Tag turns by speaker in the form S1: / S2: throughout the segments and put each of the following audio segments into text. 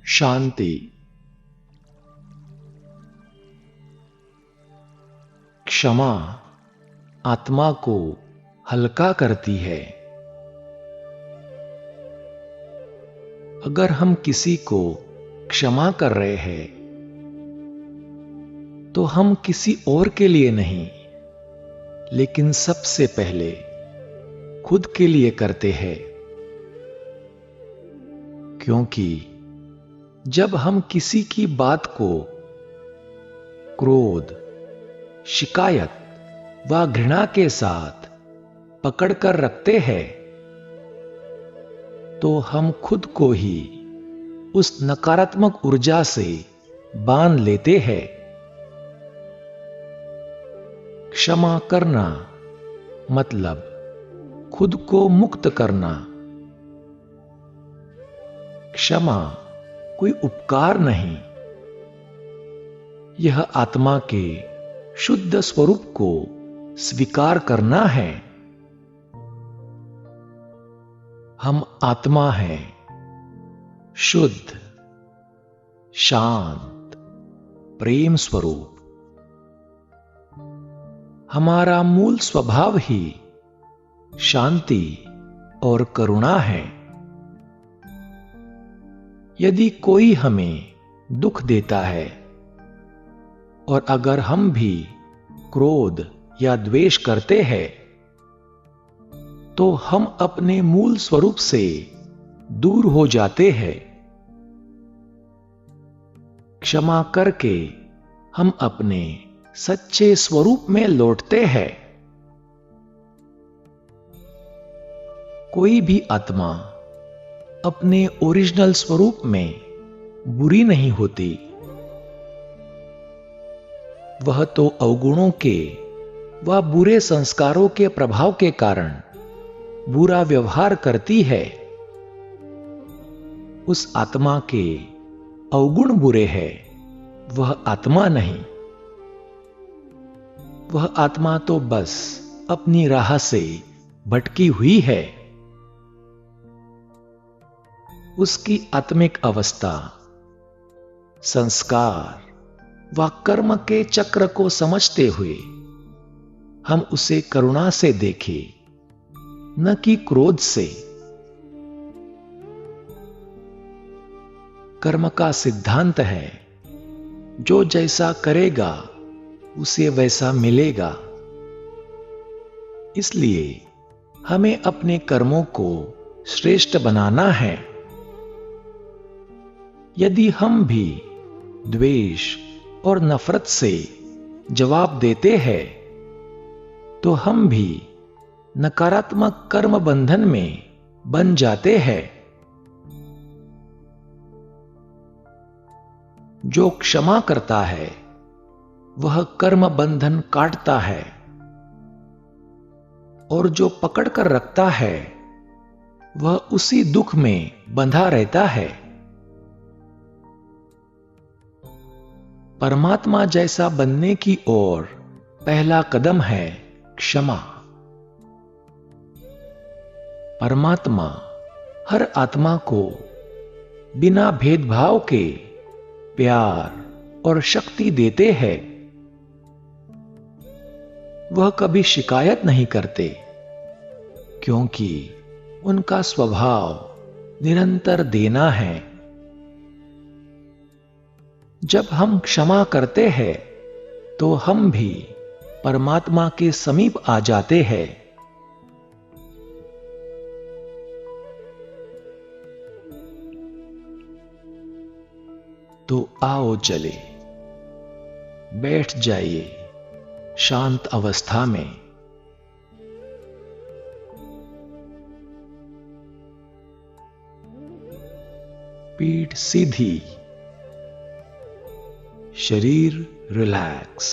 S1: शांति। क्षमा आत्मा को हल्का करती है। अगर हम किसी को क्षमा कर रहे हैं तो हम किसी और के लिए नहीं, लेकिन सबसे पहले खुद के लिए करते हैं। क्योंकि जब हम किसी की बात को क्रोध, शिकायत व घृणा के साथ पकड़कर रखते हैं तो हम खुद को ही उस नकारात्मक ऊर्जा से बांध लेते हैं। क्षमा करना मतलब खुद को मुक्त करना। क्षमा कोई उपकार नहीं, यह आत्मा के शुद्ध स्वरूप को स्वीकार करना है। हम आत्मा हैं, शुद्ध, शांत, प्रेम स्वरूप। हमारा मूल स्वभाव ही शांति और करुणा है। यदि कोई हमें दुख देता है और अगर हम भी क्रोध या द्वेष करते हैं तो हम अपने मूल स्वरूप से दूर हो जाते हैं। क्षमा करके हम अपने सच्चे स्वरूप में लौटते हैं। कोई भी आत्मा अपने ओरिजिनल स्वरूप में बुरी नहीं होती। वह तो अवगुणों के व बुरे संस्कारों के प्रभाव के कारण बुरा व्यवहार करती है। उस आत्मा के अवगुण बुरे हैं, वह आत्मा नहीं। वह आत्मा तो बस अपनी राह से भटकी हुई है। उसकी आत्मिक अवस्था संस्कार व कर्म के चक्र को समझते हुए हम उसे करुणा से देखें, न कि क्रोध से। कर्म का सिद्धांत है, जो जैसा करेगा उसे वैसा मिलेगा। इसलिए हमें अपने कर्मों को श्रेष्ठ बनाना है। यदि हम भी द्वेष और नफरत से जवाब देते हैं तो हम भी नकारात्मक कर्म बंधन में बन जाते हैं। जो क्षमा करता है वह कर्म बंधन काटता है, और जो पकड़ कर रखता है वह उसी दुख में बंधा रहता है। परमात्मा जैसा बनने की ओर पहला कदम है क्षमा। परमात्मा हर आत्मा को बिना भेदभाव के प्यार और शक्ति देते हैं। वह कभी शिकायत नहीं करते, क्योंकि उनका स्वभाव निरंतर देना है। जब हम क्षमा करते हैं तो हम भी परमात्मा के समीप आ जाते हैं। तो आओ चले, बैठ जाइए शांत अवस्था में। पीठ सीधी, शरीर रिलैक्स।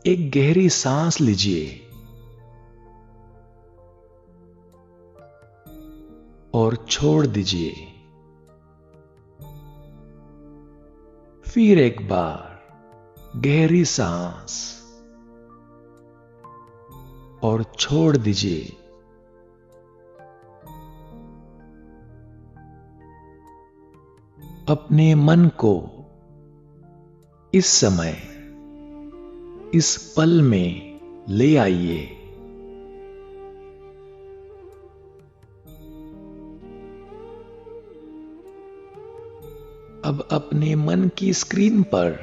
S1: एक गहरी सांस लीजिए और छोड़ दीजिए। फिर एक बार गहरी सांस और छोड़ दीजिए। अपने मन को इस समय, इस पल में ले आइए। अब अपने मन की स्क्रीन पर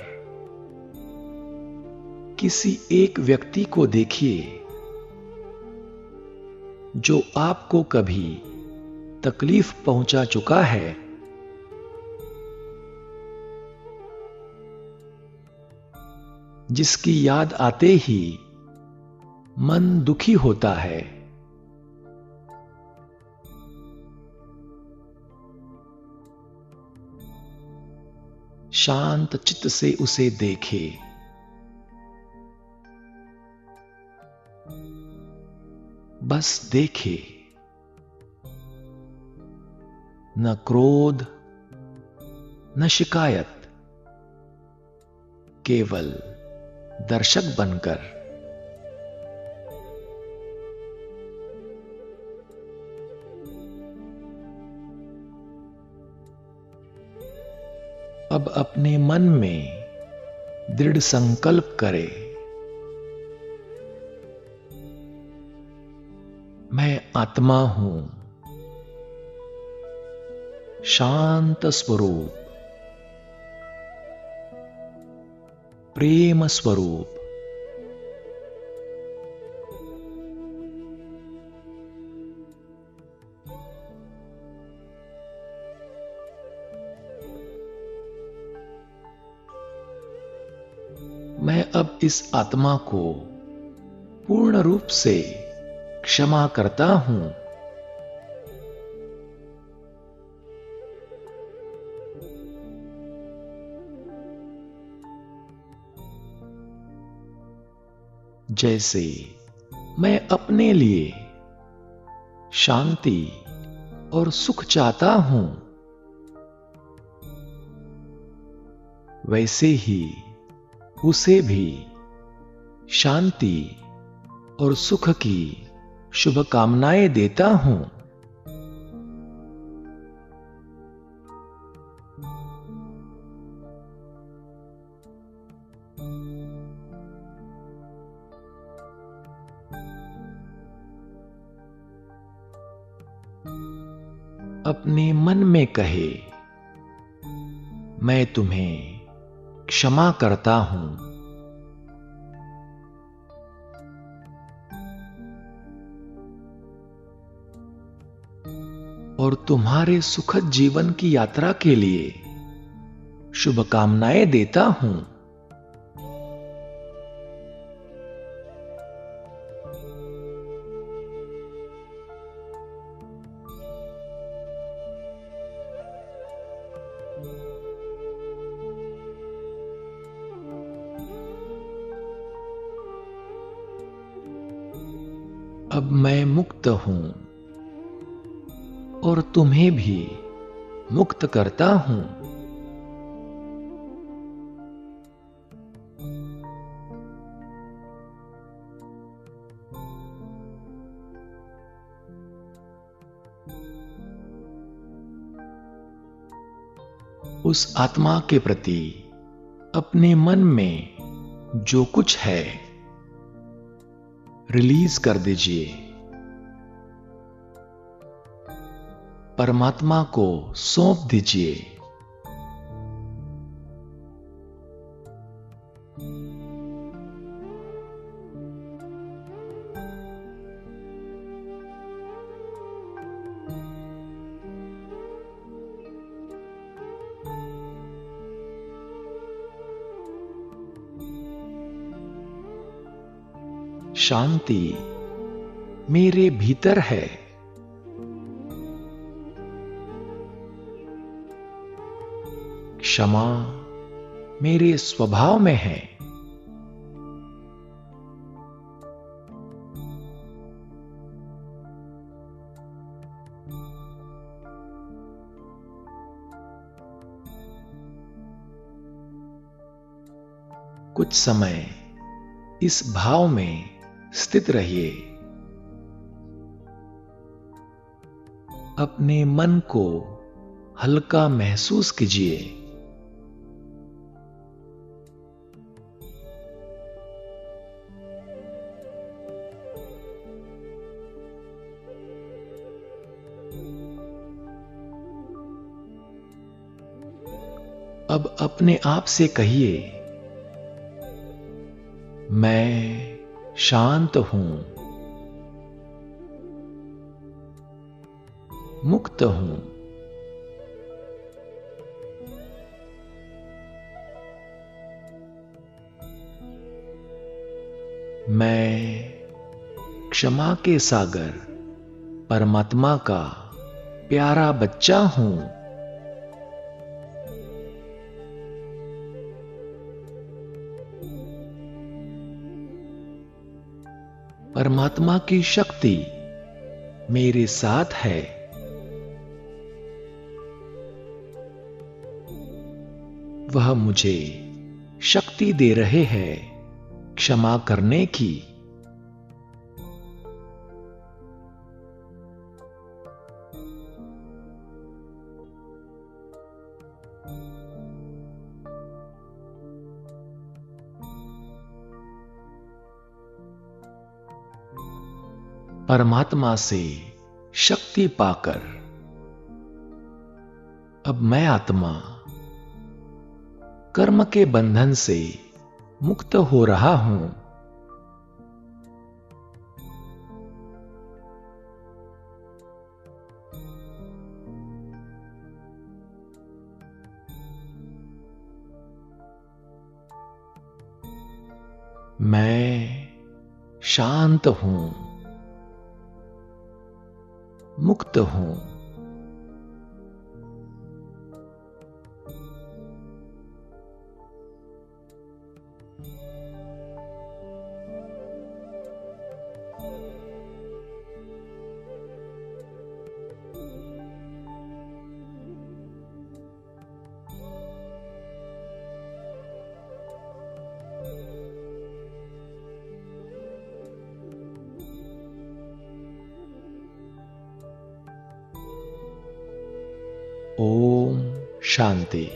S1: किसी एक व्यक्ति को देखिए जो आपको कभी तकलीफ पहुंचा चुका है, जिसकी याद आते ही मन दुखी होता है। शांत चित्त से उसे देखे। बस देखे, न क्रोध न शिकायत, केवल दर्शक बनकर। अब अपने मन में दृढ़ संकल्प करे, मैं आत्मा हूं, शांत स्वरूप, प्रेम स्वरूप। मैं अब इस आत्मा को पूर्ण रूप से क्षमा करता हूं। जैसे मैं अपने लिए शांति और सुख चाहता हूं, वैसे ही उसे भी शांति और सुख की शुभकामनाएं देता हूं। अपने मन में कहे, मैं तुम्हें क्षमा करता हूं। और तुम्हारे सुखद जीवन की यात्रा के लिए शुभकामनाएं देता हूं। अब मैं मुक्त हूं और तुम्हें भी मुक्त करता हूं। उस आत्मा के प्रति अपने मन में जो कुछ है रिलीज कर दीजिए। परमात्मा को सौंप दीजिए। शांति मेरे भीतर है। क्षमा मेरे स्वभाव में है। कुछ समय इस भाव में स्थित रहिए। अपने मन को हल्का महसूस कीजिए। अब अपने आप से कहिए, मैं शांत हूं, मुक्त हूं। मैं क्षमा के सागर परमात्मा का प्यारा बच्चा हूं। परमात्मा की शक्ति मेरे साथ है। वह मुझे शक्ति दे रहे हैं क्षमा करने की। परमात्मा से शक्ति पाकर अब मैं आत्मा कर्म के बंधन से मुक्त हो रहा हूं। मैं शांत हूं, मुक्त हूं। ओम शांति।